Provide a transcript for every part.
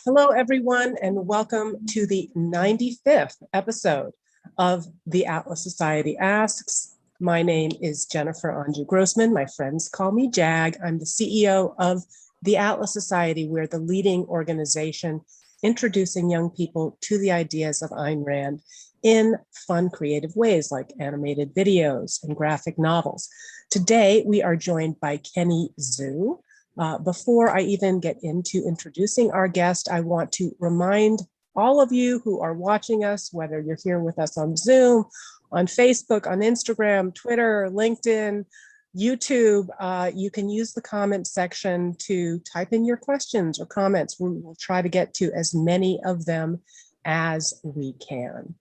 Hello, everyone, and welcome to the 95th episode of the Atlas Society Asks. My name is Jennifer Anju Grossman. My friends call me Jag. I'm the CEO of the Atlas Society. We're the leading organization introducing young people to the ideas of Ayn Rand in fun, creative ways like animated videos and graphic novels. Today, we are joined by Kenny Zhu. Before I even get into introducing our guest, I want to remind all of you who are watching us, whether you're here with us on Zoom, on Facebook, on Instagram, Twitter, LinkedIn, YouTube, you can use the comment section to type in your questions or comments. We will try to get to as many of them as we can.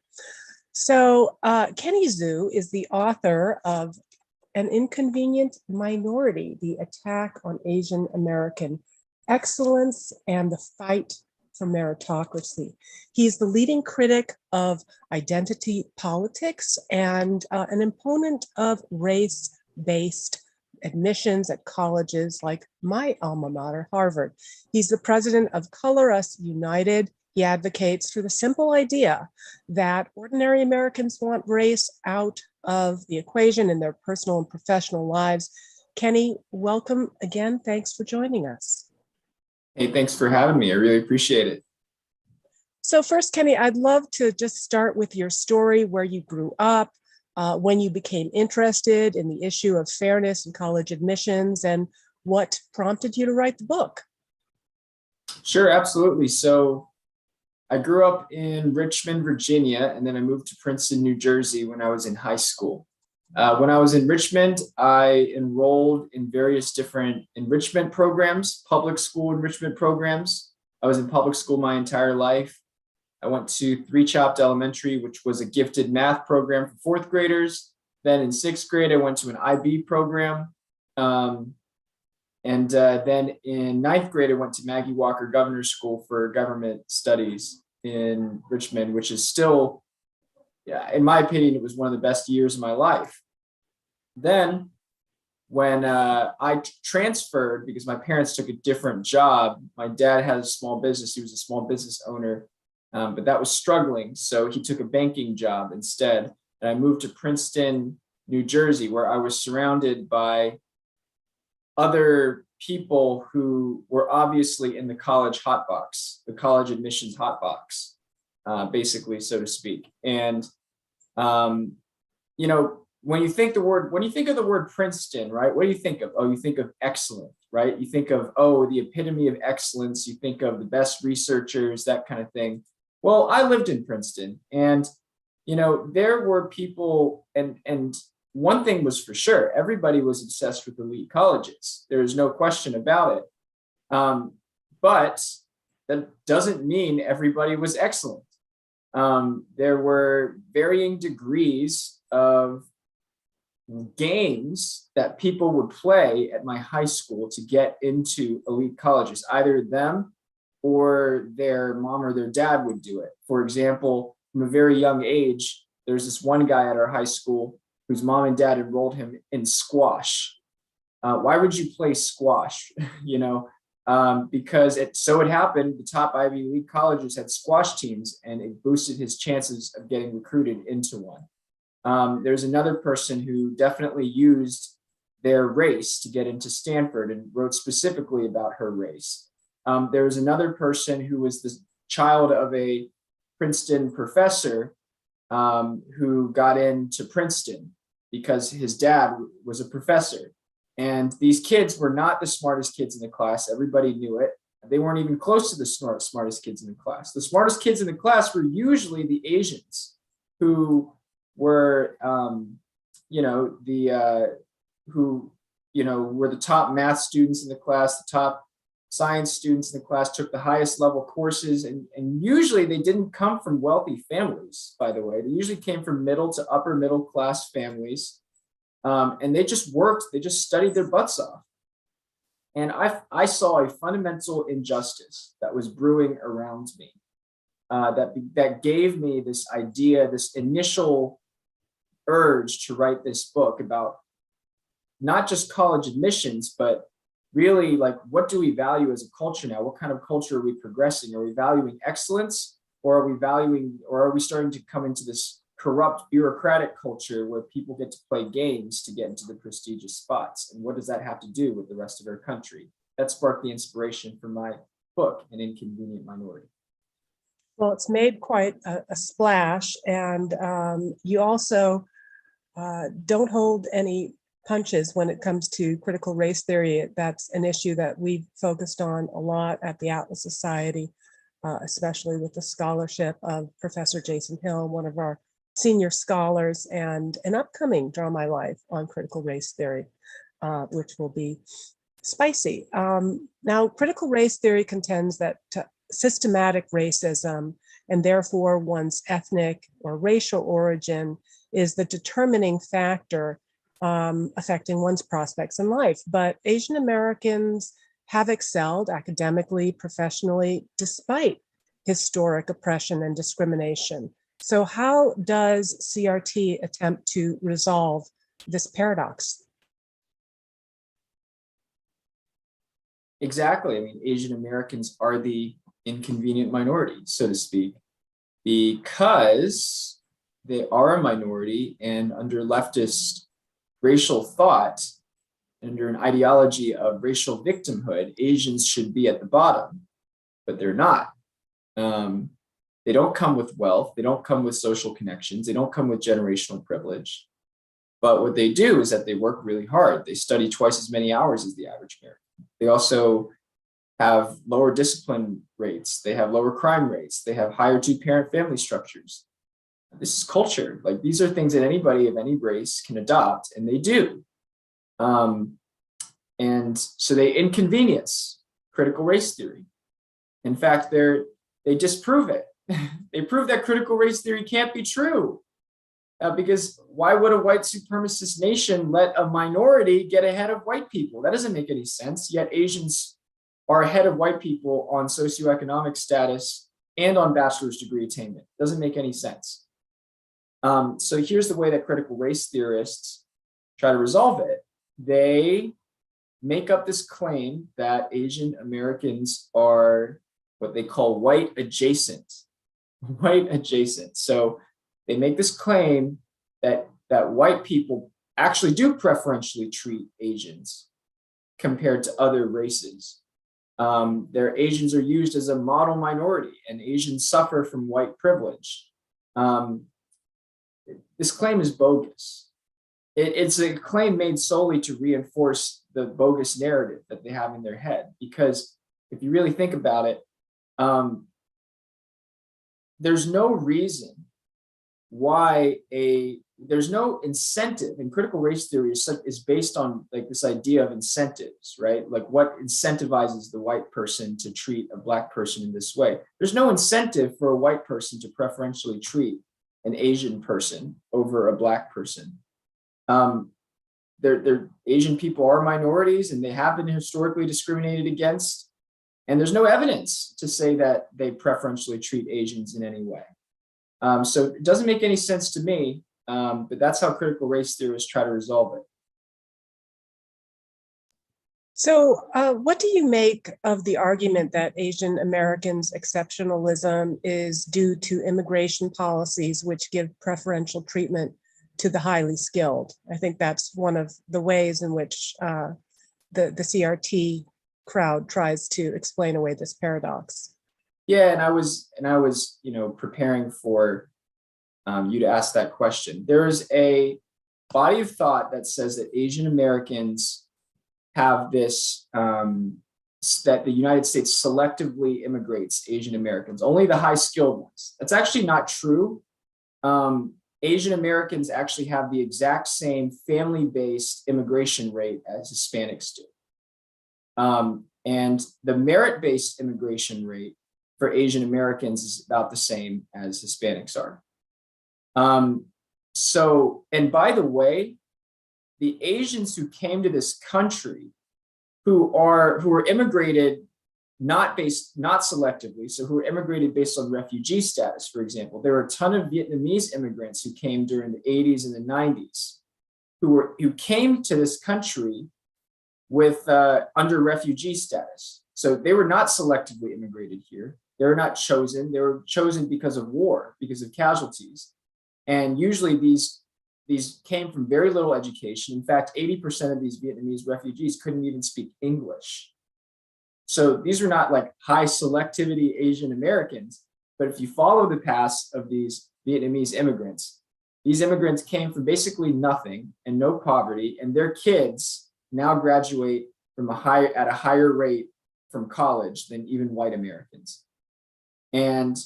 So Kenny Zhu is the author of An Inconvenient Minority, the attack on Asian American excellence and the fight for meritocracy. He's the leading critic of identity politics and an opponent of race-based admissions at colleges like my alma mater, Harvard. He's the president of Color Us United. He advocates for the simple idea that ordinary Americans want race out of the equation in their personal and professional lives. Kenny, welcome again. Thanks for joining us. Hey, thanks for having me. I really appreciate it. So first, Kenny, I'd love to just start with your story, where you grew up, when you became interested in the issue of fairness in college admissions, and what prompted you to write the book. Sure, absolutely. So I grew up in Richmond, Virginia, and then I moved to Princeton, New Jersey when I was in high school. When I was in Richmond, I enrolled in various different enrichment programs, public school enrichment programs. I was in public school my entire life. I went to Three Chopt Elementary, which was a gifted math program for fourth graders. Then in sixth grade, I went to an IB program. And then in ninth grade, I went to Maggie Walker Governor's School for Government Studies in Richmond, which is still, in my opinion, it was one of the best years of my life. Then when I transferred, because my parents took a different job, my dad had a small business. He was a small business owner, but that was struggling. So he took a banking job instead. And I moved to Princeton, New Jersey, where I was surrounded by other people who were obviously in the college hotbox, the college admissions hotbox, basically, so to speak. And when you think of the word Princeton, right? What do you think of? Oh, you think of excellent, right? You think of, the epitome of excellence. You think of the best researchers, that kind of thing. Well, I lived in Princeton, and there were people, and one thing was for sure, everybody was obsessed with elite colleges. There is no question about it. But that doesn't mean everybody was excellent. There were varying degrees of games that people would play at my high school to get into elite colleges. Either them or their mom or their dad would do it. For example, from a very young age, there's this one guy at our high school whose mom and dad enrolled him in squash. Why would you play squash? Because it happened, the top Ivy League colleges had squash teams, and it boosted his chances of getting recruited into one. There's another person who definitely used their race to get into Stanford and wrote specifically about her race. There was another person who was the child of a Princeton professor who got into Princeton because his dad was a professor. And these kids were not the smartest kids in the class. Everybody knew it. They weren't even close to the smartest kids in the class. The smartest kids in the class were usually the Asians who were, were the top math students in the class, the top science students in the class, took the highest level courses. And usually they didn't come from wealthy families, by the way. They usually came from middle to upper middle class families. And they just worked, they just studied their butts off. And I saw a fundamental injustice that was brewing around me, that gave me this idea, this initial urge to write this book about not just college admissions, but really like, what do we value as a culture now? What kind of culture are we progressing? Are we valuing excellence, or are we starting to come into this corrupt bureaucratic culture where people get to play games to get into the prestigious spots? And what does that have to do with the rest of our country? That sparked the inspiration for my book, An Inconvenient Minority. Well, it's made quite a splash, and you also don't hold any punches when it comes to critical race theory. That's an issue that we've focused on a lot at the Atlas Society, especially with the scholarship of Professor Jason Hill, one of our senior scholars, and an upcoming Draw My Life on critical race theory, which will be spicy. Now, critical race theory contends that systematic racism, and therefore one's ethnic or racial origin, is the determining factor affecting one's prospects in life. But Asian Americans have excelled academically, professionally, despite historic oppression and discrimination. So how does CRT attempt to resolve this paradox? Exactly. I mean, Asian Americans are the inconvenient minority, so to speak, because they are a minority, and under leftist racial thought, under an ideology of racial victimhood, Asians should be at the bottom, but they're not. They don't come with wealth. They don't come with social connections. They don't come with generational privilege. But what they do is that they work really hard. They study twice as many hours as the average American. They also have lower discipline rates. They have lower crime rates. They have higher two-parent family structures. This is culture. Like, these are things that anybody of any race can adopt, and they do. And so they inconvenience critical race theory. In fact, they disprove it. They prove that critical race theory can't be true. Because why would a white supremacist nation let a minority get ahead of white people? That doesn't make any sense. Yet Asians are ahead of white people on socioeconomic status and on bachelor's degree attainment. Doesn't make any sense. So here's the way that critical race theorists try to resolve it. They make up this claim that Asian Americans are what they call white adjacent. White adjacent. So they make this claim that white people actually do preferentially treat Asians compared to other races. Their Asians are used as a model minority, and Asians suffer from white privilege. This claim is bogus. It's a claim made solely to reinforce the bogus narrative that they have in their head. Because if you really think about it, there's no reason why there's no incentive, and critical race theory is based on like this idea of incentives, right? Like, what incentivizes the white person to treat a black person in this way? There's no incentive for a white person to preferentially treat an Asian person over a black person. Asian people are minorities, and they have been historically discriminated against. And there's no evidence to say that they preferentially treat Asians in any way. So it doesn't make any sense to me, but that's how critical race theorists try to resolve it. So what do you make of the argument that Asian Americans' exceptionalism is due to immigration policies which give preferential treatment to the highly skilled? I think that's one of the ways in which the CRT crowd tries to explain away this paradox. Yeah, and I was, preparing for you to ask that question. There is a body of thought that says that Asian Americans have this, that the United States selectively immigrates Asian Americans, only the high skilled ones. That's actually not true. Asian Americans actually have the exact same family-based immigration rate as Hispanics do. And the merit-based immigration rate for Asian Americans is about the same as Hispanics are. So, and by the way, the Asians who came to this country who were immigrated not selectively, so who were immigrated based on refugee status, for example. There were a ton of Vietnamese immigrants who came during the 80s and the 90s who came to this country with under refugee status. So they were not selectively immigrated here. They were not chosen. They were chosen because of war, because of casualties. And usually these came from very little education. In fact, 80% of these Vietnamese refugees couldn't even speak English. So these are not like high selectivity Asian Americans, but if you follow the paths of these Vietnamese immigrants, these immigrants came from basically nothing and no poverty, and their kids now graduate at a higher rate from college than even white Americans. And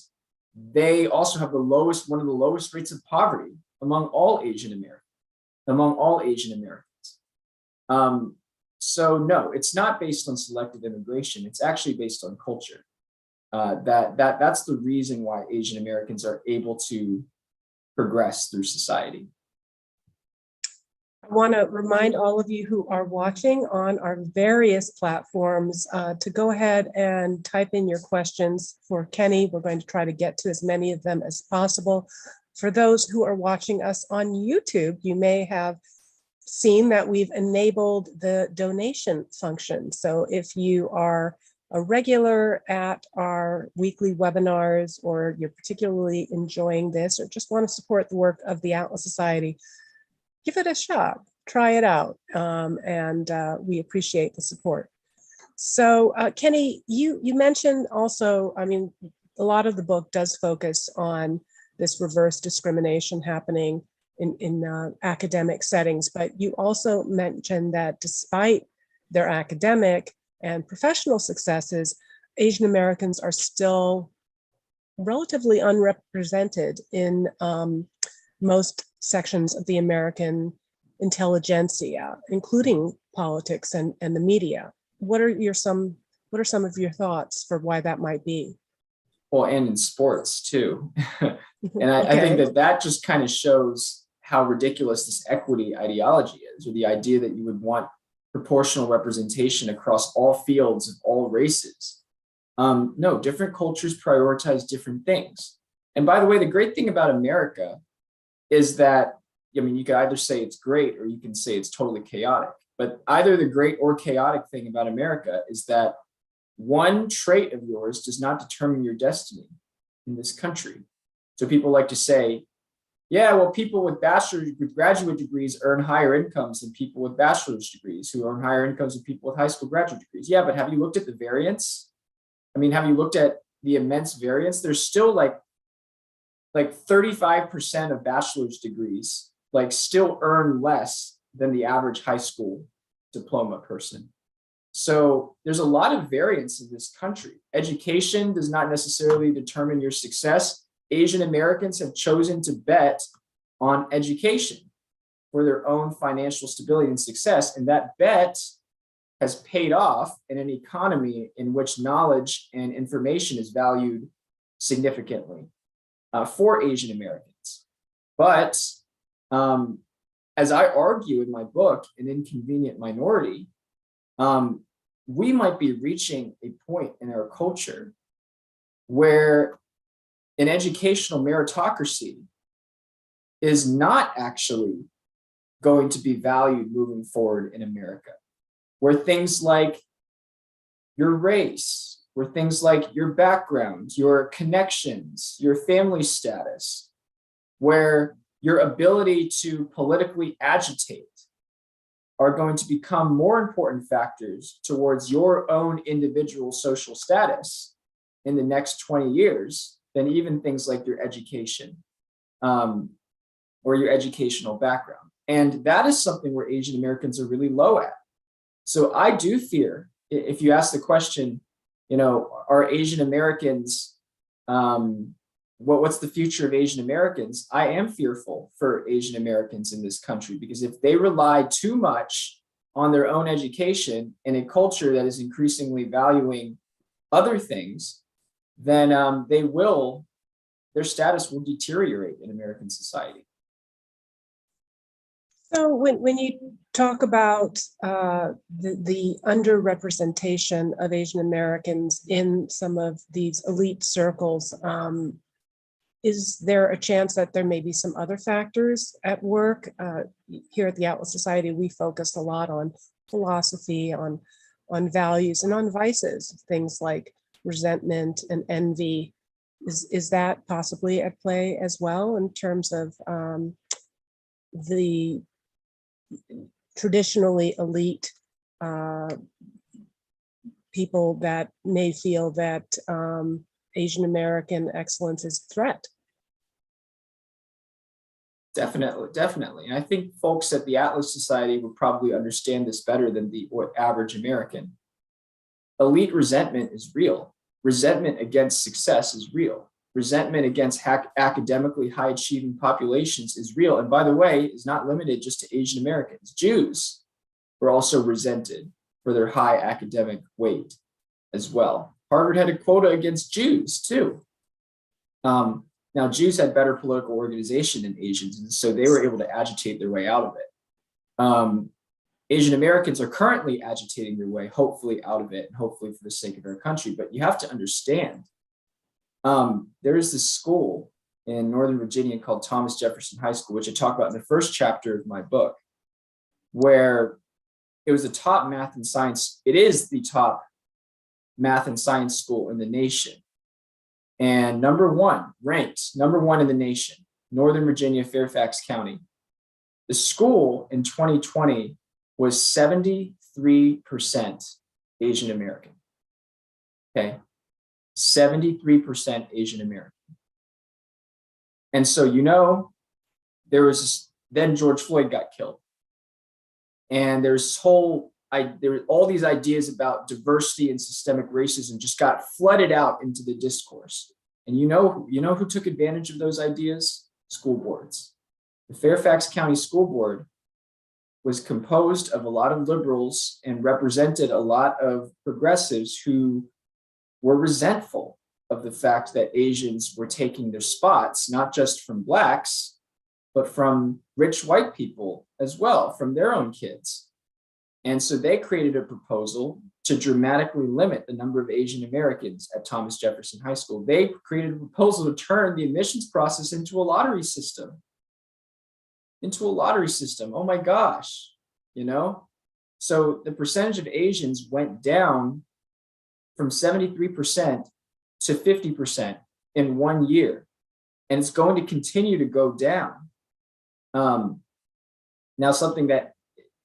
they also have one of the lowest rates of poverty among all Asian Americans. So no, it's not based on selective immigration. It's actually based on culture. That's the reason why Asian Americans are able to progress through society. I want to remind all of you who are watching on our various platforms to go ahead and type in your questions for Kenny. We're going to try to get to as many of them as possible. For those who are watching us on YouTube, you may have seen that we've enabled the donation function. So if you are a regular at our weekly webinars, or you're particularly enjoying this, or just want to support the work of the Atlas Society, give it a shot, try it out, and we appreciate the support. So Kenny, you mentioned also, I mean, a lot of the book does focus on this reverse discrimination happening in academic settings, but you also mentioned that despite their academic and professional successes, Asian Americans are still relatively unrepresented in most sections of the American intelligentsia, including politics and the media. What are some of your thoughts for why that might be? Well, and in sports too. And I think that just kind of shows how ridiculous this equity ideology is, or the idea that you would want proportional representation across all fields of all races. No, different cultures prioritize different things. And by the way, the great thing about America is that, I mean, you could either say it's great or you can say it's totally chaotic. But either the great or chaotic thing about America is that one trait of yours does not determine your destiny in this country. So people like to say, yeah, well, people with graduate degrees earn higher incomes than people with bachelor's degrees, who earn higher incomes than people with high school graduate degrees. Yeah, but have you looked at the variance? I mean, have you looked at the immense variance? There's still like 35% of bachelor's degrees still earn less than the average high school diploma person. So there's a lot of variance in this country. Education does not necessarily determine your success. Asian Americans have chosen to bet on education for their own financial stability and success. And that bet has paid off in an economy in which knowledge and information is valued significantly for Asian Americans. But as I argue in my book, An Inconvenient Minority, we might be reaching a point in our culture where an educational meritocracy is not actually going to be valued moving forward in America, where things like your race, where things like your background, your connections, your family status, where your ability to politically agitate are going to become more important factors towards your own individual social status in the next 20 years than even things like your education or your educational background. And that is something where Asian Americans are really low at. So I do fear, if you ask the question, are Asian Americans, what's the future of Asian Americans? I am fearful for Asian Americans in this country, because if they rely too much on their own education in a culture that is increasingly valuing other things, then their status will deteriorate in American society. So when you talk about the underrepresentation of Asian Americans in some of these elite circles, is there a chance that there may be some other factors at work? Here at the Atlas Society, we focus a lot on philosophy, on values, and on vices, things like resentment and envy. Is that possibly at play as well in terms of the traditionally elite people that may feel that Asian American excellence is a threat? Definitely. And I think folks at the Atlas Society would probably understand this better than the average American. Elite resentment is real. Resentment against success is real. Resentment against academically high-achieving populations is real. And by the way, is not limited just to Asian Americans. Jews were also resented for their high academic weight as well. Harvard had a quota against Jews too. Now, Jews had better political organization than Asians, and so they were able to agitate their way out of it. Asian Americans are currently agitating their way, hopefully, out of it, and hopefully for the sake of our country. But you have to understand, there is this school in Northern Virginia called Thomas Jefferson High School, which I talk about in the first chapter of my book, where it was the top math and science. It is the top math and science school in the nation. And ranked number one in the nation, Northern Virginia, Fairfax County. The school in 2020 was 73% Asian American. Okay, 73% Asian American. And so, there was then George Floyd got killed. And there were all these ideas about diversity and systemic racism just got flooded out into the discourse. And you know who took advantage of those ideas? School boards. The Fairfax County School Board was composed of a lot of liberals and represented a lot of progressives who were resentful of the fact that Asians were taking their spots, not just from Blacks, but from rich white people as well, from their own kids. And so they created a proposal to dramatically limit the number of Asian Americans at Thomas Jefferson High School. They created a proposal to turn the admissions process into a lottery system. Oh my gosh, So the percentage of Asians went down from 73% to 50% in 1 year. And it's going to continue to go down. Now, something that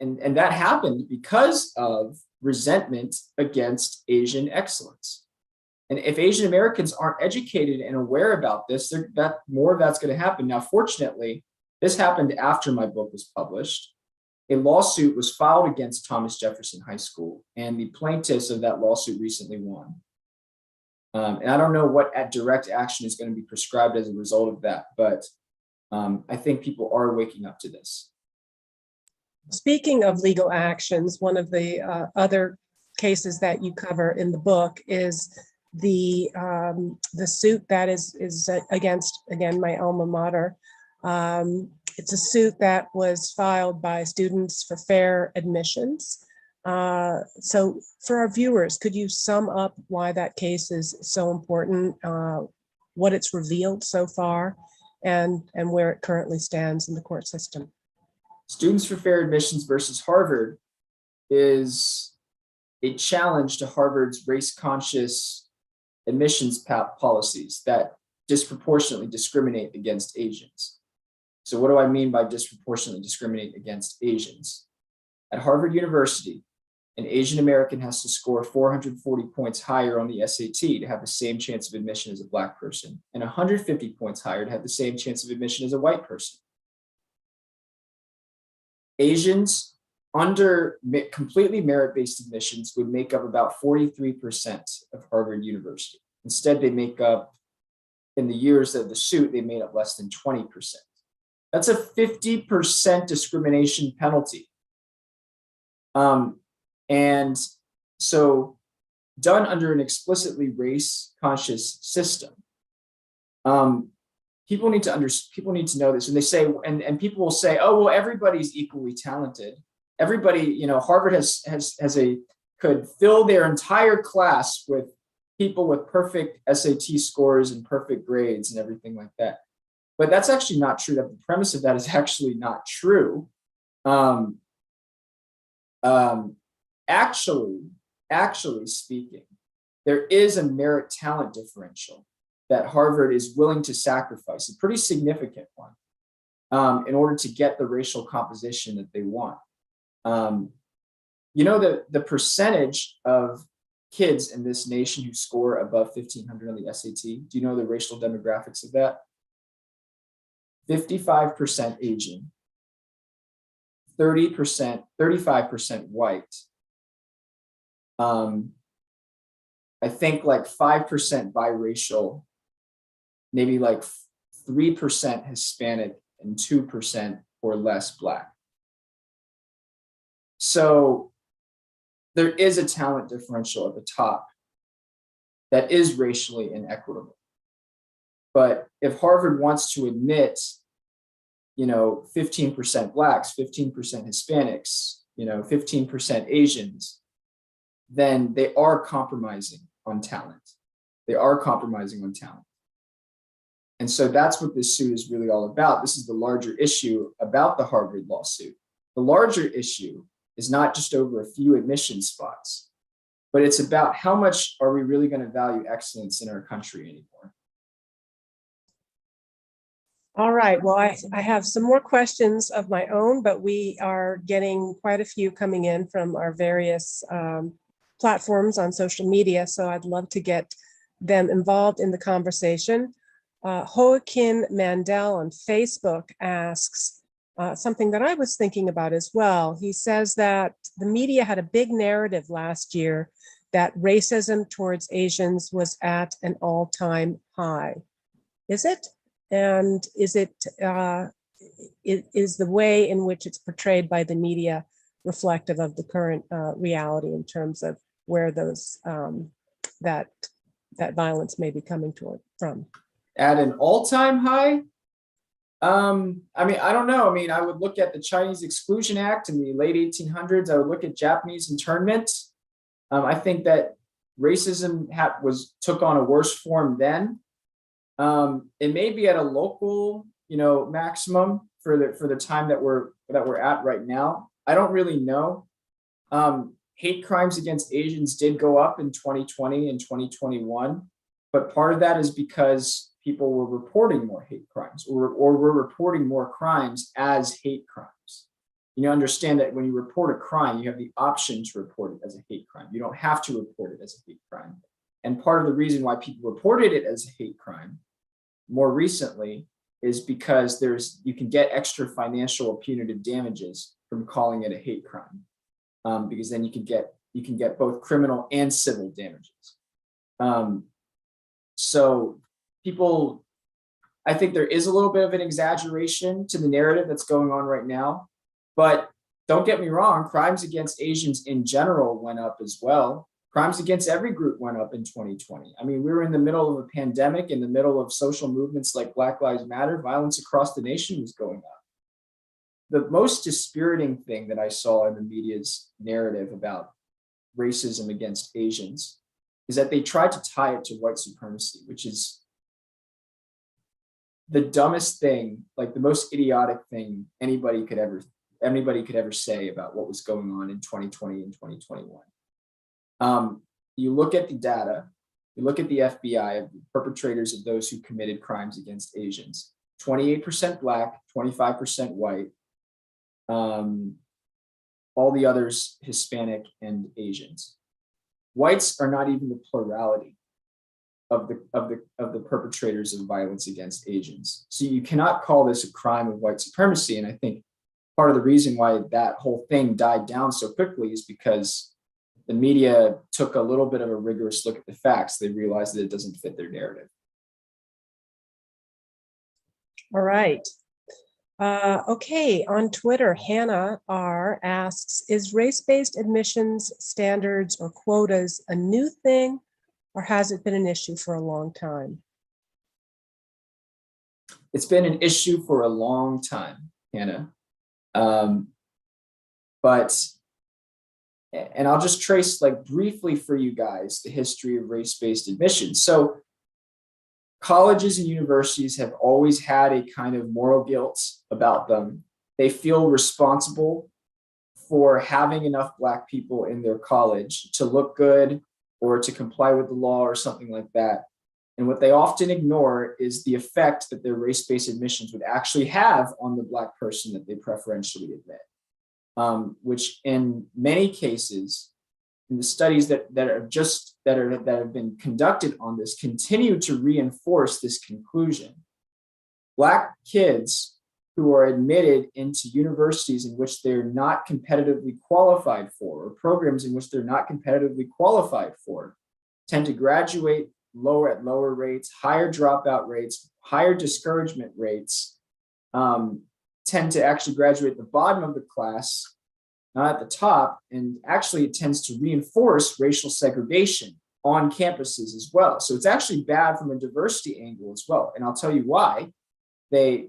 And that happened because of resentment against Asian excellence. And if Asian Americans aren't educated and aware about this, more of that's going to happen. Now, fortunately, this happened after my book was published. A lawsuit was filed against Thomas Jefferson High School, and the plaintiffs of that lawsuit recently won. And I don't know what direct action is going to be prescribed as a result of that, but I think people are waking up to this. Speaking of legal actions, one of the other cases that you cover in the book is the suit that is against, again, my alma mater. It's a suit that was filed by Students for Fair Admissions. So for our viewers, could you sum up why that case is so important, what it's revealed so far, and where it currently stands in the court system? Students for Fair Admissions versus Harvard is a challenge to Harvard's race-conscious admissions policies that disproportionately discriminate against Asians. So what do I mean by disproportionately discriminate against Asians? At Harvard University, an Asian American has to score 440 points higher on the SAT to have the same chance of admission as a Black person, and 150 points higher to have the same chance of admission as a white person. Asians under completely merit-based admissions would make up about 43% of Harvard University. Instead, they make up, in the years of the suit, they made up less than 20%. That's a 50% discrimination penalty. And so done under an explicitly race-conscious system. People need to know this, and they say, and people will say, oh, well, everybody's equally talented. Everybody, Harvard could fill their entire class with people with perfect SAT scores and perfect grades and everything like that. But that's actually not true. That the premise of that is actually not true. Actually speaking, there is a merit talent differential that Harvard is willing to sacrifice, a pretty significant one, in order to get the racial composition that they want. The percentage of kids in this nation who score above 1,500 on the SAT, do you know the racial demographics of that? 55% Asian, 30%, 35% white. I think like 5% biracial, maybe like 3% Hispanic, and 2% or less Black. So there is a talent differential at the top that is racially inequitable. But if Harvard wants to admit, 15% Blacks, 15% Hispanics, 15% Asians, then they are compromising on talent. They are compromising on talent. And so that's what this suit is really all about. This is the larger issue about the Harvard lawsuit. The larger issue is not just over a few admission spots, but it's about how much are we really going to value excellence in our country anymore. All right, well, I have some more questions of my own, but we are getting quite a few coming in from our various platforms on social media, so I'd love to get them involved in the conversation. Joaquin Mandel on Facebook asks something that I was thinking about as well. He says that the media had a big narrative last year that racism towards Asians was at an all-time high. Is it? And is it is the way in which it's portrayed by the media reflective of the current reality in terms of where those that violence may be coming from? At an all-time high? I don't know. I would look at the Chinese Exclusion Act in the late 1800s. I would look at Japanese internment. I think that racism took on a worse form then. It may be at a local, maximum for the time that we're at right now. I don't really know. Hate crimes against Asians did go up in 2020 and 2021, but part of that is because people were reporting more hate crimes or were reporting more crimes as hate crimes. You understand that when you report a crime, you have the option to report it as a hate crime. You don't have to report it as a hate crime. And part of the reason why people reported it as a hate crime more recently is because you can get extra financial or punitive damages from calling it a hate crime, because then you can get both criminal and civil damages. So people, I think there is a little bit of an exaggeration to the narrative that's going on right now, but don't get me wrong, crimes against Asians in general went up as well. Crimes against every group went up in 2020. We were in the middle of a pandemic, in the middle of social movements like Black Lives Matter. Violence across the nation was going up. The most dispiriting thing that I saw in the media's narrative about racism against Asians is that they tried to tie it to white supremacy, which is the dumbest thing, like the most idiotic thing anybody could ever say about what was going on in 2020 and 2021. You look at the data, you look at the FBI of the perpetrators of those who committed crimes against Asians, 28% Black, 25% white, all the others Hispanic and Asians. Whites are not even the plurality of the perpetrators of violence against Asians. So you cannot call this a crime of white supremacy. And I think part of the reason why that whole thing died down so quickly is because the media took a little bit of a rigorous look at the facts. They realized that it doesn't fit their narrative. All right. Okay, on Twitter, Hannah R. asks, is race-based admissions standards or quotas a new thing, or has it been an issue for a long time? It's been an issue for a long time, Hannah. And I'll just trace briefly for you guys the history of race-based admissions. So colleges and universities have always had a kind of moral guilt about them. They feel responsible for having enough Black people in their college to look good or to comply with the law or something like that. And what they often ignore is the effect that their race-based admissions would actually have on the Black person that they preferentially admit, which in many cases, in the studies that have been conducted on this, continue to reinforce this conclusion. Black kids who are admitted into universities in which they're not competitively qualified for, or programs in which they're not competitively qualified for, tend to graduate at lower rates, higher dropout rates, higher discouragement rates, tend to actually graduate at the bottom of the class, not at the top, and actually it tends to reinforce racial segregation on campuses as well. So it's actually bad from a diversity angle as well. And I'll tell you why they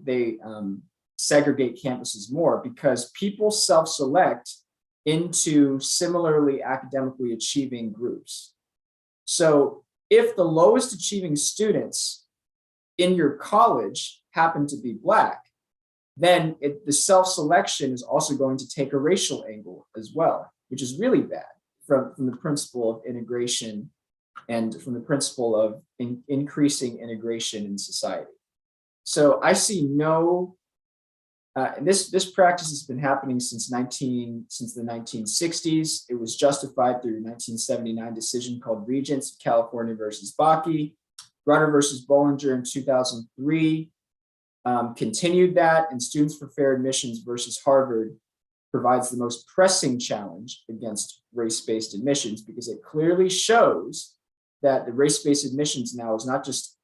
segregate campuses more, because people self-select into similarly academically achieving groups. So if the lowest achieving students in your college happen to be Black, then the self-selection is also going to take a racial angle as well, which is really bad from the principle of integration and from the principle of increasing integration in society. So I see no, this practice has been happening since the 1960s. It was justified through a 1979 decision called Regents, California versus Bakke. Brunner versus Bollinger in 2003 continued that, and Students for Fair Admissions versus Harvard provides the most pressing challenge against race-based admissions, because it clearly shows that the race-based admissions now is not just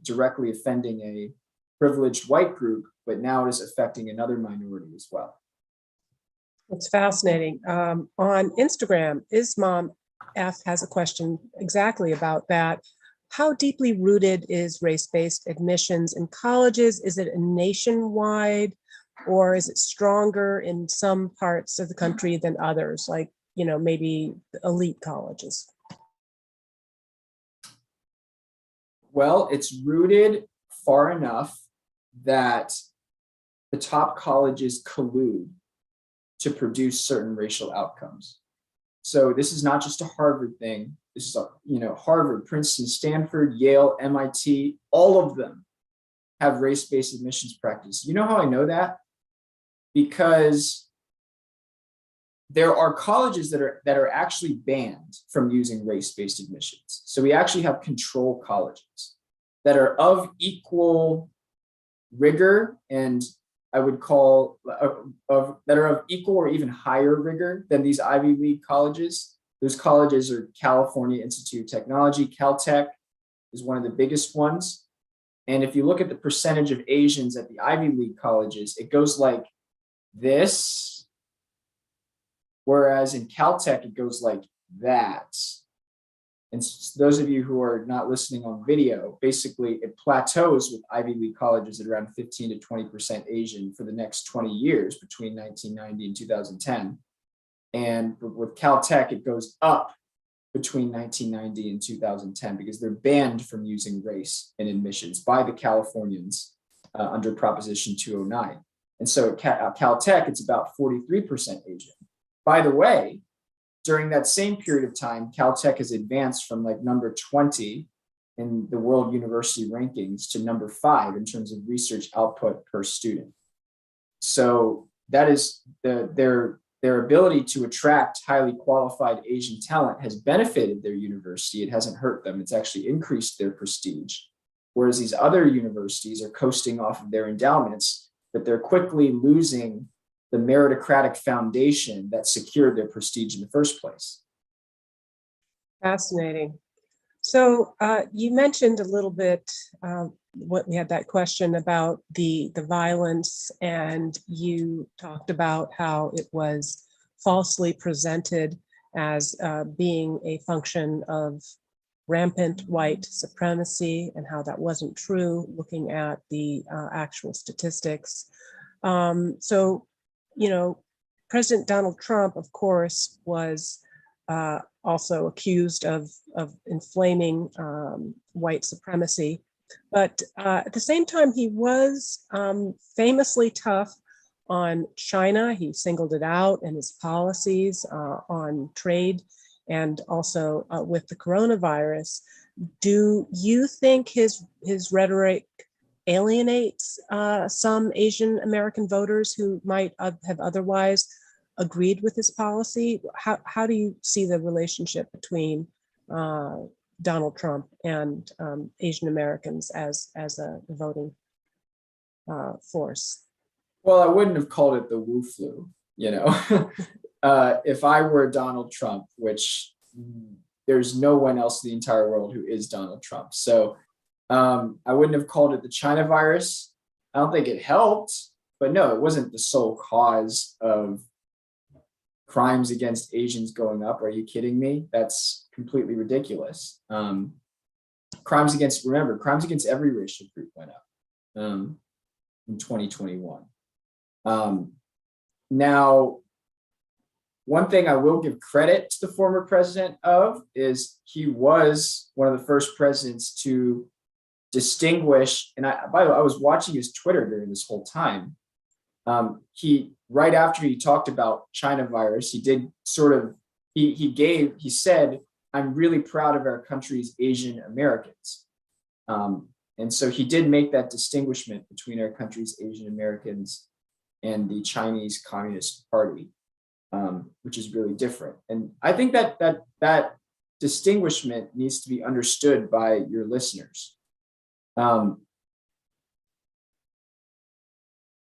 directly offending a privileged white group, but now it is affecting another minority as well. It's fascinating. On Instagram, Ismam F has a question exactly about that. How deeply rooted is race-based admissions in colleges? Is it nationwide, or is it stronger in some parts of the country than others, like, maybe elite colleges? Well, it's rooted far enough that the top colleges collude to produce certain racial outcomes. So this is not just a Harvard thing. This is Harvard, Princeton, Stanford, Yale, MIT, all of them have race-based admissions practice. You know how I know that? Because there are colleges that are actually banned from using race-based admissions. So we actually have control colleges that are of equal rigor, and I would call that are of equal or even higher rigor than these Ivy League colleges. Those colleges are California Institute of Technology, Caltech is one of the biggest ones. And if you look at the percentage of Asians at the Ivy League colleges, it goes like this, whereas in Caltech, it goes like that. And those of you who are not listening on video, basically it plateaus with Ivy League colleges at around 15 to 20% Asian for the next 20 years between 1990 and 2010. And with Caltech, it goes up between 1990 and 2010 because they're banned from using race in admissions by the Californians under Proposition 209. And so at Caltech, it's about 43% Asian. By the way, during that same period of time, Caltech has advanced from like number 20 in the world university rankings to number 5 in terms of research output per student. So that is their ability to attract highly qualified Asian talent has benefited their university. It hasn't hurt them. It's actually increased their prestige. Whereas these other universities are coasting off of their endowments, but they're quickly losing the meritocratic foundation that secured their prestige in the first place. Fascinating. So you mentioned a little bit what we had that question about the violence, and you talked about how it was falsely presented as being a function of rampant white supremacy, and how that wasn't true, looking at the actual statistics. So, President Donald Trump, of course, was also accused of inflaming white supremacy. But at the same time, he was famously tough on China. He singled it out in his policies on trade and also with the coronavirus. Do you think his rhetoric alienates some Asian American voters who might have otherwise agreed with his policy? How do you see the relationship between Donald Trump and Asian Americans as a voting force? Well, I wouldn't have called it the Wu flu, if I were Donald Trump, which there's no one else in the entire world who is Donald Trump. So I wouldn't have called it the China virus. I don't think it helped, but no, it wasn't the sole cause of crimes against Asians going up. Are you kidding me? That's completely ridiculous. Crimes against every racial group went up in 2021. Now, one thing I will give credit to the former president of is he was one of the first presidents to distinguish, and by the way, I was watching his Twitter during this whole time. He, right after he talked about China virus, he did he said, "I'm really proud of our country's Asian Americans." And so he did make that distinguishment between our country's Asian Americans and the Chinese Communist Party, which is really different. And I think that distinguishment needs to be understood by your listeners.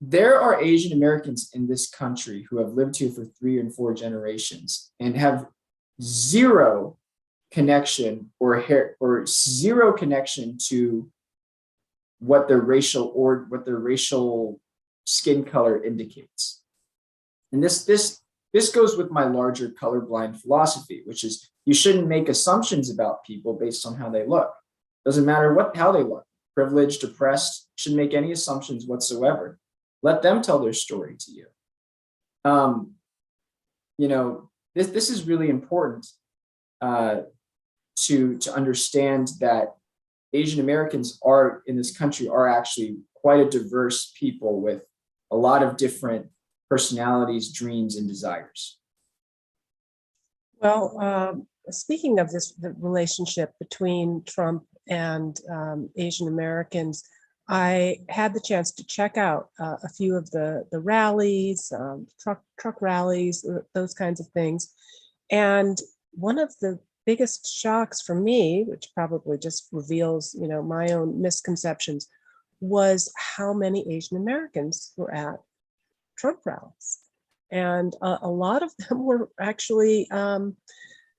There are Asian Americans in this country who have lived here for 3 and 4 generations and have zero connection or zero connection to what their racial skin color indicates. And this goes with my larger colorblind philosophy, which is you shouldn't make assumptions about people based on how they look. Doesn't matter how they look, privileged, oppressed, shouldn't make any assumptions whatsoever. Let them tell their story to you. This is really important to understand that Asian Americans in this country are actually quite a diverse people with a lot of different personalities, dreams, and desires. Well, speaking of the relationship between Trump and Asian Americans, I had the chance to check out a few of the rallies, truck rallies, those kinds of things. And one of the biggest shocks for me, which probably just reveals, my own misconceptions, was how many Asian Americans were at Trump rallies. And a lot of them were actually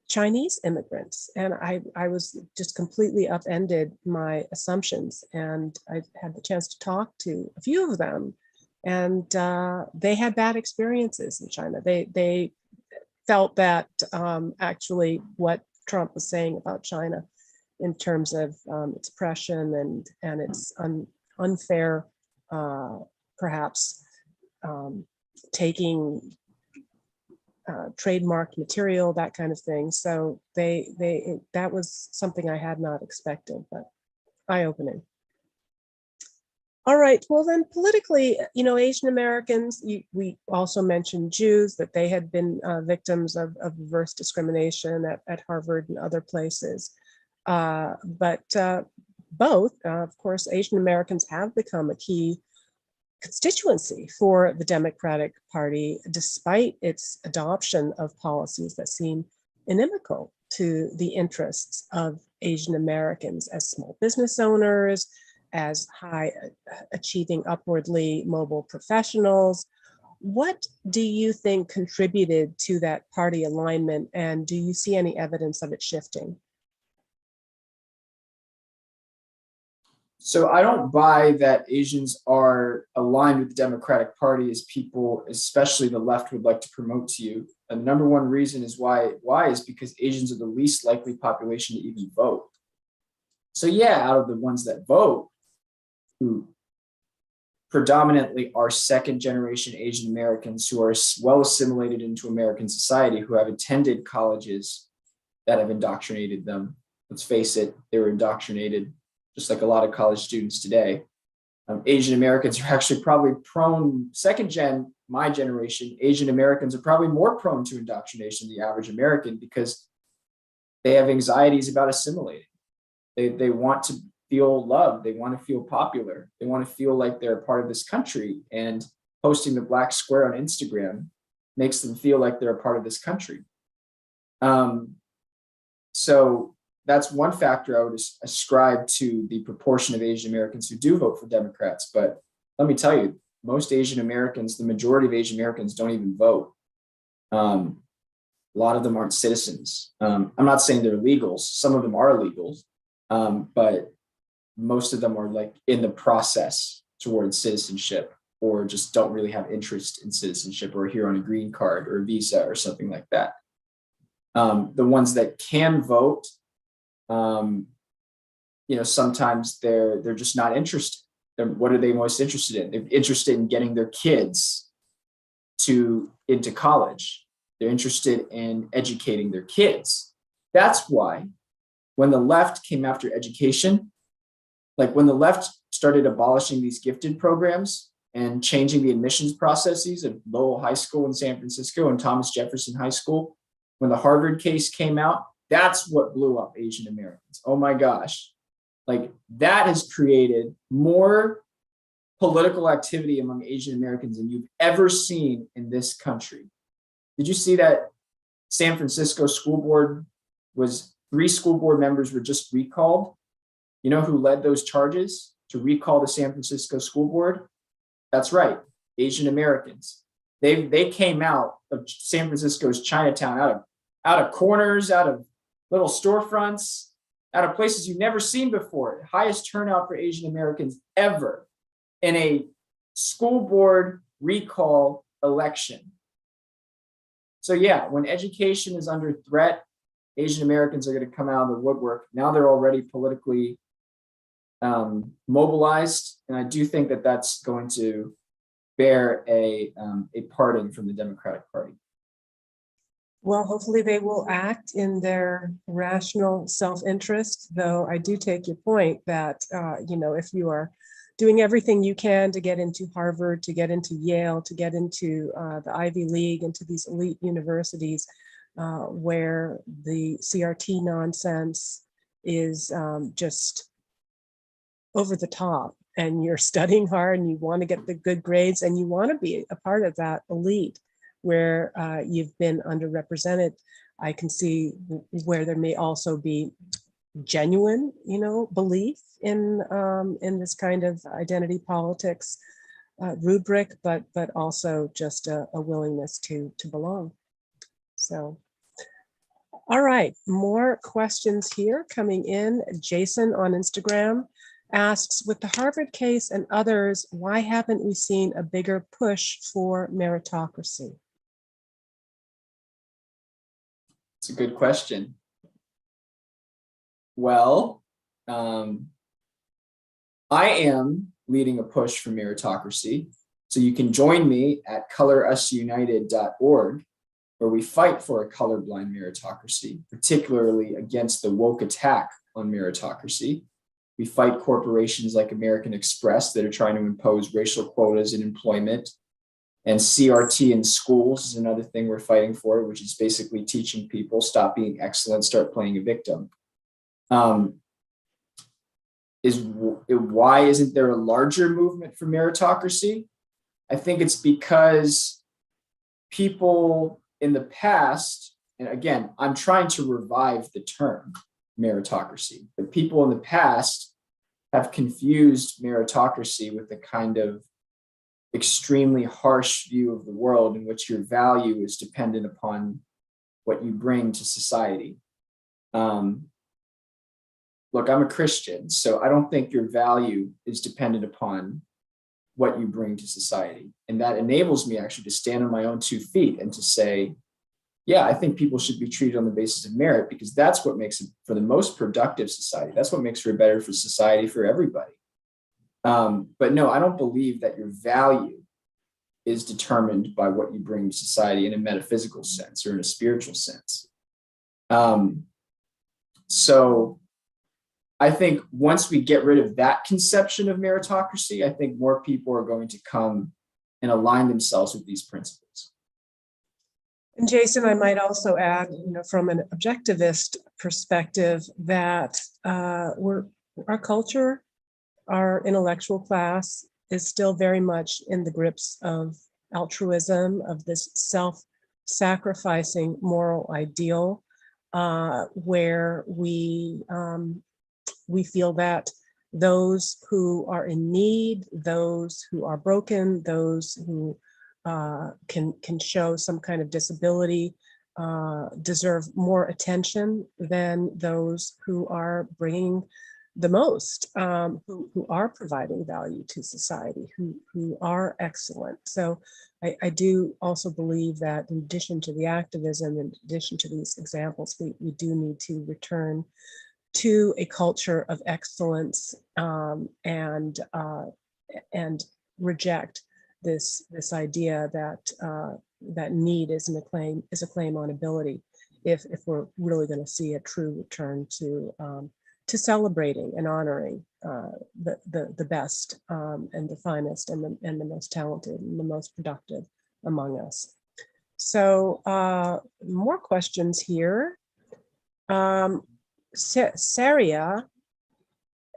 Chinese immigrants. And I was just completely upended my assumptions. And I had the chance to talk to a few of them, and they had bad experiences in China. They felt that actually what Trump was saying about China in terms of its oppression and its unfair, perhaps taking trademarked material, that kind of thing. So that was something I had not expected, but eye-opening. All right, well then politically, Asian Americans, we also mentioned Jews, that they had been victims of reverse discrimination at Harvard and other places. But both, of course, Asian Americans have become a key constituency for the Democratic Party, despite its adoption of policies that seem inimical to the interests of Asian Americans as small business owners, as high achieving upwardly mobile professionals. What do you think contributed to that party alignment, and do you see any evidence of it shifting? So I don't buy that Asians are aligned with the Democratic Party as people, especially the left, would like to promote to you. And the number one reason is why is because Asians are the least likely population to even vote. So yeah, out of the ones that vote, who predominantly are second generation Asian Americans who are well assimilated into American society, who have attended colleges that have indoctrinated them. Let's face it, they were indoctrinated just like a lot of college students today. Asian Americans are actually probably prone, second gen, my generation, Asian Americans are probably more prone to indoctrination than the average American because they have anxieties about assimilating. They want to feel loved. They want to feel popular. They want to feel like they're a part of this country. And posting the black square on Instagram makes them feel like they're a part of this country. So that's one factor I would ascribe to the proportion of Asian Americans who do vote for Democrats. But let me tell you, most Asian Americans, the majority of Asian Americans don't even vote. A lot of them aren't citizens. I'm not saying they're legals. Some of them are legals, but most of them are like in the process towards citizenship, or just don't really have interest in citizenship, or are here on a green card or a visa or something like that. The ones that can vote, sometimes they're just not interested. What are they most interested in? They're interested in getting their kids into college. They're interested in educating their kids. That's why when the left came after education, like when the left started abolishing these gifted programs and changing the admissions processes at Lowell High School in San Francisco and Thomas Jefferson High School, when the Harvard case came out, that's what blew up Asian Americans. Oh my gosh. Like that has created more political activity among Asian Americans than you've ever seen in this country. Did you see that San Francisco school board was 3 school board members were just recalled? You know who led those charges to recall the San Francisco school board? That's right, Asian Americans. They came out of San Francisco's Chinatown, out of corners, out of little storefronts, out of places you've never seen before. Highest turnout for Asian Americans ever in a school board recall election. So yeah, when education is under threat, Asian Americans are going to come out of the woodwork. Now they're already politically mobilized, and I do think that that's going to bear a pardon from the Democratic Party. Well, hopefully they will act in their rational self-interest, though I do take your point that, if you are doing everything you can to get into Harvard, to get into Yale, to get into the Ivy League, into these elite universities where the CRT nonsense is just over the top, and you're studying hard and you want to get the good grades and you want to be a part of that elite where you've been underrepresented, I can see where there may also be genuine, belief in this kind of identity politics rubric, but also just a willingness to belong. So, all right, more questions here coming in. Jason on Instagram asks, with the Harvard case and others, why haven't we seen a bigger push for meritocracy? It's a good question. Well, I am leading a push for meritocracy. So you can join me at colorusunited.org, where we fight for a colorblind meritocracy, particularly against the woke attack on meritocracy. We fight corporations like American Express that are trying to impose racial quotas in employment. And CRT in schools is another thing we're fighting for, which is basically teaching people stop being excellent, start playing a victim. Why isn't there a larger movement for meritocracy? I think it's because people in the past, and again, I'm trying to revive the term meritocracy, but people in the past have confused meritocracy with the kind of extremely harsh view of the world in which your value is dependent upon what you bring to society. Look, I'm a Christian, so I don't think your value is dependent upon what you bring to society. And that enables me actually to stand on my own 2 feet and to say, yeah, I think people should be treated on the basis of merit, because that's what makes it for the most productive society. That's what makes for a better for society for everybody. But no, I don't believe that your value is determined by what you bring to society in a metaphysical sense or in a spiritual sense. So I think once we get rid of that conception of meritocracy, I think more people are going to come and align themselves with these principles. And Jason, I might also add, from an objectivist perspective, that our culture, our intellectual class, is still very much in the grips of altruism, of this self-sacrificing moral ideal, where we feel that those who are in need, those who are broken, those who can show some kind of disability, deserve more attention than those who are bringing the most, who are providing value to society, who are excellent. So I do also believe that in addition to the activism, in addition to these examples, we do need to return to a culture of excellence, and reject this idea that that need is a claim on ability, if we're really going to see a true return to celebrating and honoring the best, and the finest, and the most talented and the most productive among us. So more questions here. Saria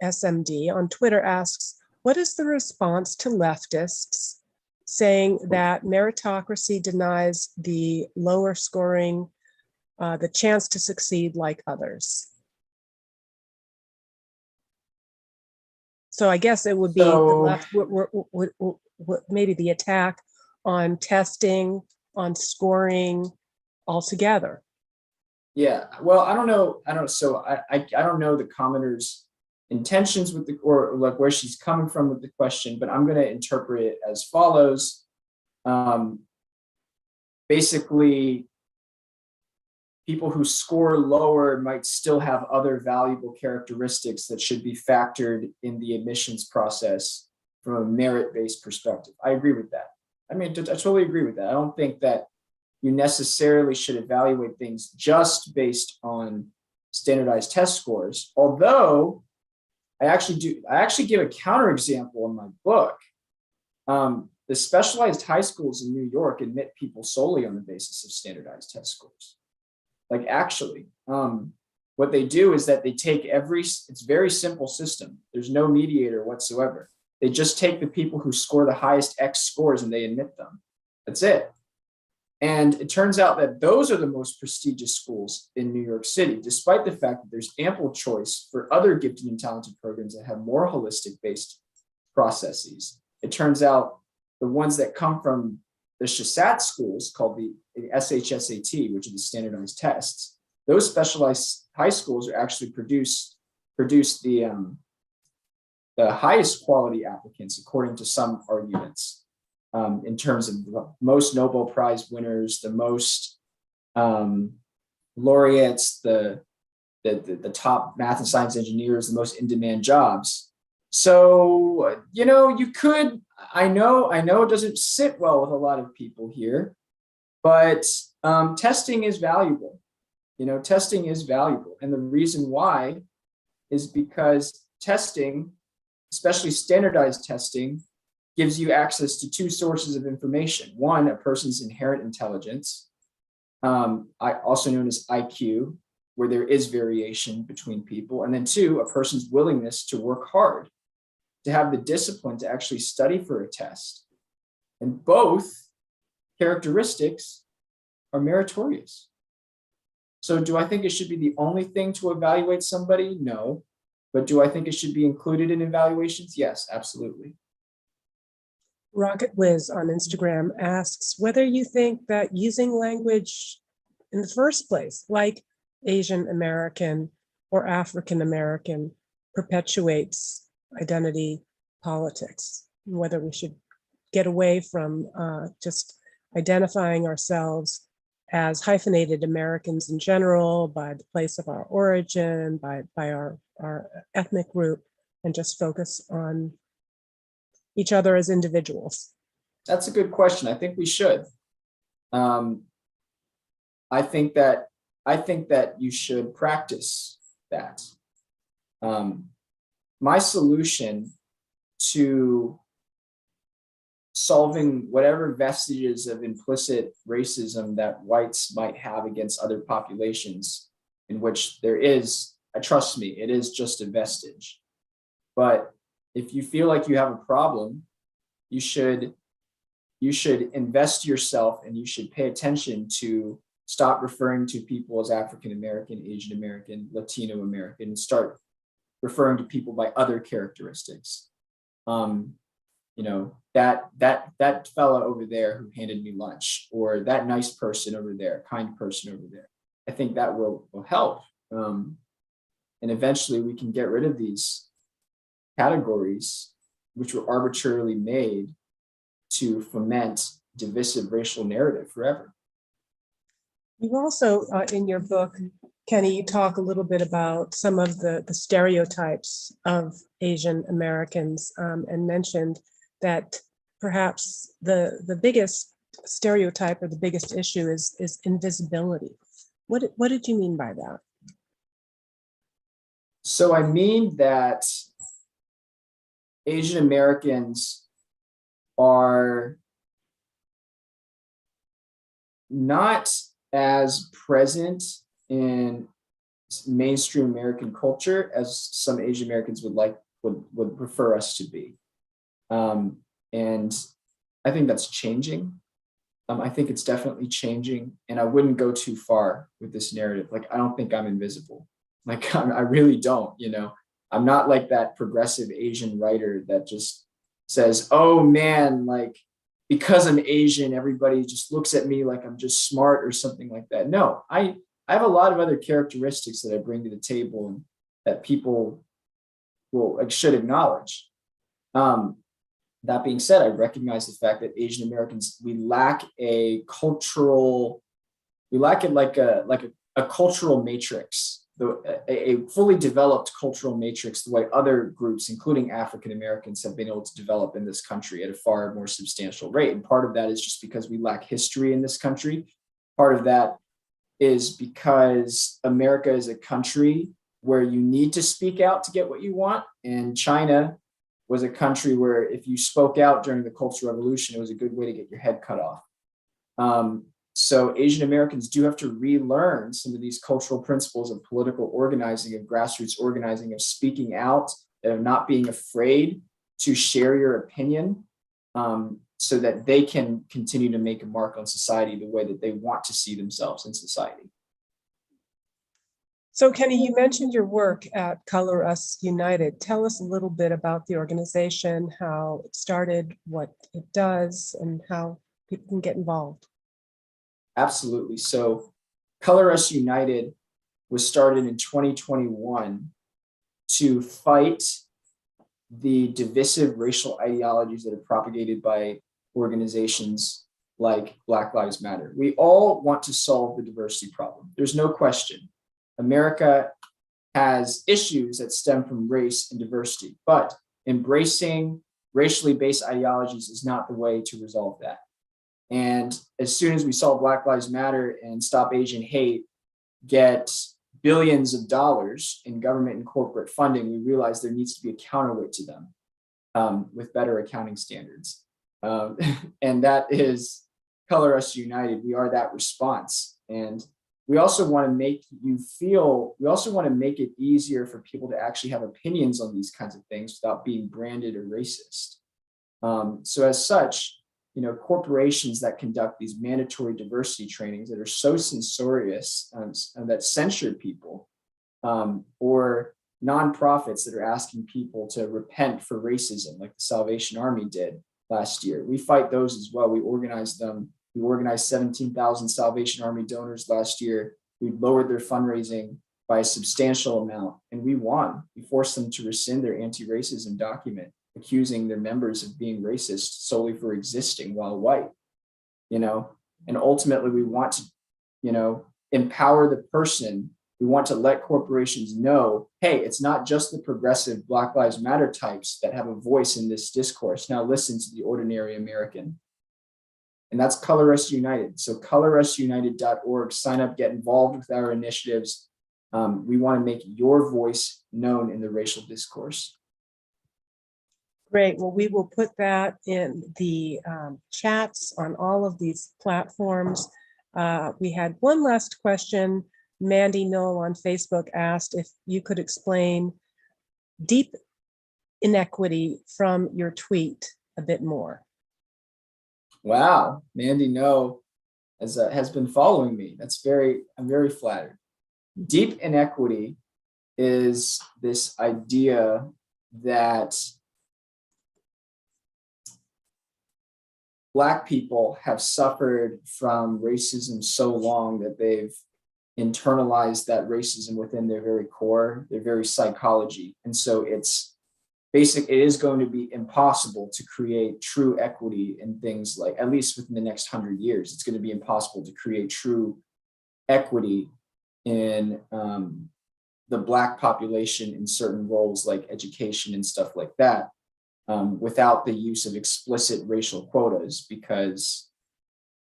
SMD on Twitter asks, what is the response to leftists saying that meritocracy denies the lower scoring the chance to succeed like others? So I guess it would be the left, maybe the attack on testing, on scoring altogether. Yeah, well, I don't know. So I don't know the commenter's intentions with or like where she's coming from with the question, but I'm going to interpret it as follows. Basically, people who score lower might still have other valuable characteristics that should be factored in the admissions process from a merit-based perspective. I agree with that. I mean, I totally agree with that. I don't think that you necessarily should evaluate things just based on standardized test scores. Although I actually give a counterexample in my book. The specialized high schools in New York admit people solely on the basis of standardized test scores. Like actually, what they do is that they take it's a very simple system. There's no mediator whatsoever. They just take the people who score the highest X scores and they admit them. That's it. And it turns out that those are the most prestigious schools in New York City, despite the fact that there's ample choice for other gifted and talented programs that have more holistic based processes. It turns out the ones that come from the SHSAT schools, called the SHSAT, which are the standardized tests, those specialized high schools are actually produce the highest quality applicants, according to some arguments. In terms of the most Nobel Prize winners, the most laureates, the top math and science engineers, the most in-demand jobs. So, you could, I know it doesn't sit well with a lot of people here, but testing is valuable. Testing is valuable. And the reason why is because testing, especially standardized testing, gives you access to two sources of information. One, a person's inherent intelligence, also known as IQ, where there is variation between people. And then two, a person's willingness to work hard, to have the discipline to actually study for a test. And both characteristics are meritorious. So do I think it should be the only thing to evaluate somebody? No. But do I think it should be included in evaluations? Yes, absolutely. Rocket Whiz on Instagram asks whether you think that using language in the first place, like Asian American or African American, perpetuates identity politics, whether we should get away from just identifying ourselves as hyphenated Americans in general, by the place of our origin, by our ethnic group, and just focus on each other as individuals. That's a good question. I think we should. I think that you should practice that. My solution to solving whatever vestiges of implicit racism that whites might have against other populations, in which there is, trust me, it is just a vestige. But if you feel like you have a problem, you should invest yourself, and you should pay attention to stop referring to people as African American, Asian American, Latino American, and start referring to people by other characteristics. You know, that fella over there who handed me lunch, or that nice person over there, kind person over there. I think that will help. And eventually we can get rid of these categories which were arbitrarily made to foment divisive racial narrative forever. You also, in your book, Kenny, you talk a little bit about some of the stereotypes of Asian Americans, and mentioned that perhaps the biggest stereotype or the biggest issue is invisibility. What did you mean by that? So I mean that Asian Americans are not as present in mainstream American culture as some Asian Americans would prefer us to be. And I think that's changing. I think it's definitely changing, and I wouldn't go too far with this narrative. Like, I don't think I'm invisible. Like, I really don't, you know. I'm not like that progressive Asian writer that just says, oh man, like, because I'm Asian, everybody just looks at me like I'm just smart or something like that. No, I have a lot of other characteristics that I bring to the table and that people should acknowledge. That being said, I recognize the fact that Asian Americans, we lack a cultural matrix, a fully developed cultural matrix, the way other groups, including African Americans, have been able to develop in this country at a far more substantial rate. And part of that is just because we lack history in this country. Part of that is because America is a country where you need to speak out to get what you want. And China was a country where if you spoke out during the Cultural Revolution, it was a good way to get your head cut off. So Asian Americans do have to relearn some of these cultural principles of political organizing, of grassroots organizing, of speaking out, of not being afraid to share your opinion, so that they can continue to make a mark on society the way that they want to see themselves in society. So Kenny, you mentioned your work at Color Us United. Tell us a little bit about the organization, how it started, what it does, and how people can get involved. Absolutely. So Color Us United was started in 2021 to fight the divisive racial ideologies that are propagated by organizations like Black Lives Matter. We all want to solve the diversity problem. There's no question. America has issues that stem from race and diversity, but embracing racially based ideologies is not the way to resolve that. And as soon as we solve Black Lives Matter and stop Asian hate, get billions of dollars in government and corporate funding, we realize there needs to be a counterweight to them, with better accounting standards. And that is Color Us United. We are that response. And we also want to make it easier for people to actually have opinions on these kinds of things without being branded or racist. So as such, you know, corporations that conduct these mandatory diversity trainings that are so censorious and that censure people, or nonprofits that are asking people to repent for racism, like the Salvation Army did last year. We fight those as well. We organize them. We organized 17,000 Salvation Army donors last year. We lowered their fundraising by a substantial amount, and we won. We forced them to rescind their anti-racism document, accusing their members of being racist solely for existing while white, you know. And ultimately, we want to, you know, empower the person. We want to let corporations know, hey, it's not just the progressive Black Lives Matter types that have a voice in this discourse. Now listen to the ordinary American. And that's Color Us United. So colorusunited.org, sign up, get involved with our initiatives. We want to make your voice known in the racial discourse. Great. Well, we will put that in the chats on all of these platforms. We had one last question. Mandy Knoll on Facebook asked if you could explain deep inequity from your tweet a bit more. Wow, Mandy Knoll has been following me. I'm very flattered. Deep inequity is this idea that Black people have suffered from racism so long that they've internalized that racism within their very core, their very psychology. And so it is going to be impossible to create true equity in things like, at least within the next 100 years, it's going to be impossible to create true equity in the Black population in certain roles like education and stuff like that, without the use of explicit racial quotas, because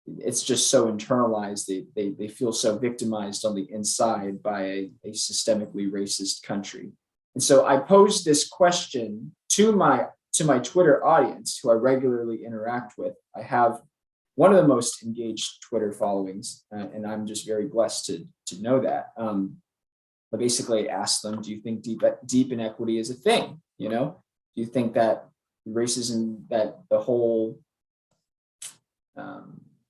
it's just so internalized. They feel so victimized on the inside by a systemically racist country. And so I posed this question to my Twitter audience, who I regularly interact with. I have one of the most engaged Twitter followings, and I'm just very blessed to know that. But basically asked them, do you think deep inequity is a thing? You know, do you think that racism, that the whole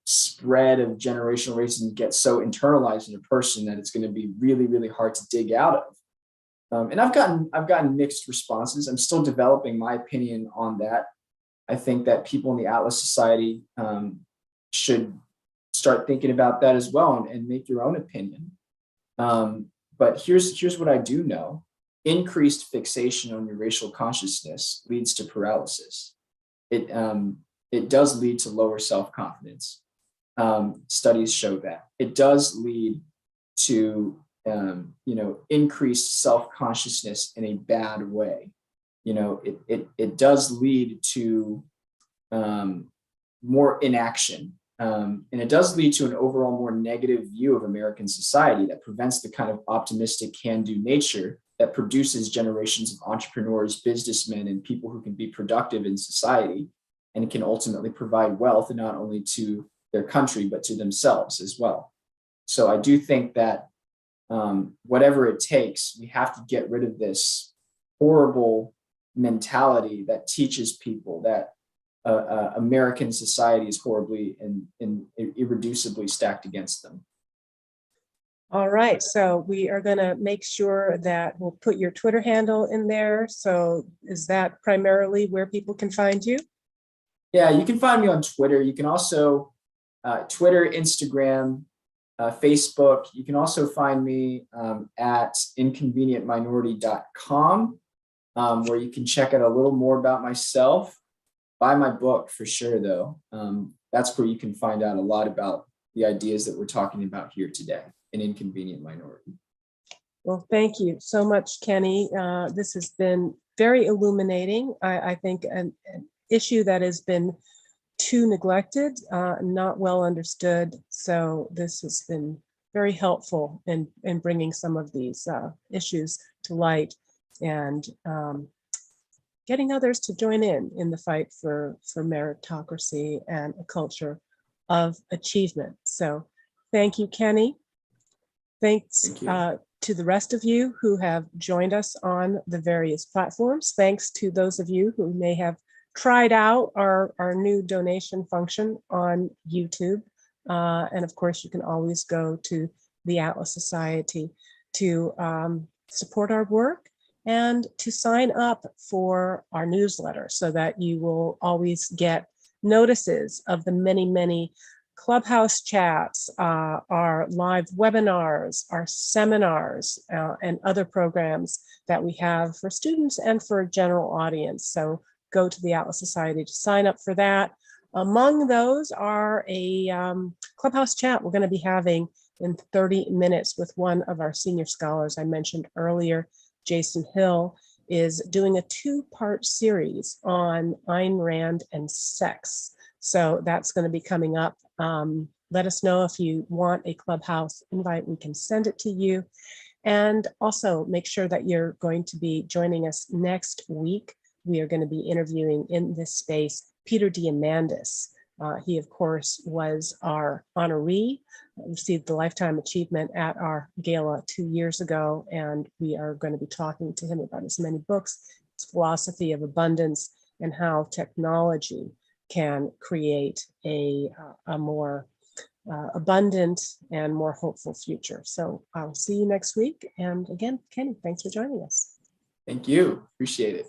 spread of generational racism gets so internalized in a person that it's going to be really, really hard to dig out of? And I've gotten mixed responses. I'm still developing my opinion on that. I think that people in the Atlas Society should start thinking about that as well and make your own opinion. But here's what I do know. Increased fixation on your racial consciousness leads to paralysis. It does lead to lower self-confidence. Studies show that. It does lead to increased self-consciousness in a bad way. It does lead to more inaction. And it does lead to an overall more negative view of American society that prevents the kind of optimistic can-do nature that produces generations of entrepreneurs, businessmen, and people who can be productive in society and can ultimately provide wealth, and not only to their country, but to themselves as well. So I do think that whatever it takes, we have to get rid of this horrible mentality that teaches people that American society is horribly and irreducibly stacked against them. All right, so we are going to make sure that we'll put your Twitter handle in there. So is that primarily where people can find you? Yeah, you can find me on Twitter. You can also Twitter, Instagram, Facebook. You can also find me at inconvenientminority.com, where you can check out a little more about myself. Buy my book for sure, though. That's where you can find out a lot about the ideas that we're talking about here today, An Inconvenient Minority. Well, thank you so much, Kenny. This has been very illuminating. I think an issue that has been too neglected, not well understood. So this has been very helpful in bringing some of these issues to light and getting others to join in the fight for meritocracy and a culture of achievement. So thank you, Kenny. Thanks to the rest of you who have joined us on the various platforms. Thanks to those of you who may have tried out our new donation function on YouTube. And of course, you can always go to the Atlas Society to support our work and to sign up for our newsletter so that you will always get notices of the many, many Clubhouse chats, our live webinars, our seminars, and other programs that we have for students and for a general audience. So go to the Atlas Society to sign up for that. Among those are a Clubhouse chat we're going to be having in 30 minutes with one of our senior scholars I mentioned earlier. Jason Hill is doing a two-part series on Ayn Rand and sex. So that's going to be coming up. Let us know if you want a Clubhouse invite. We can send it to you. And also make sure that you're going to be joining us next week. We are going to be interviewing in this space Peter Diamandis. He, of course, was our honoree, received the Lifetime Achievement at our gala 2 years ago, and we are going to be talking to him about his many books, his philosophy of abundance, and how technology can create a more abundant and more hopeful future. So I'll see you next week. And again, Kenny, thanks for joining us. Thank you. Appreciate it.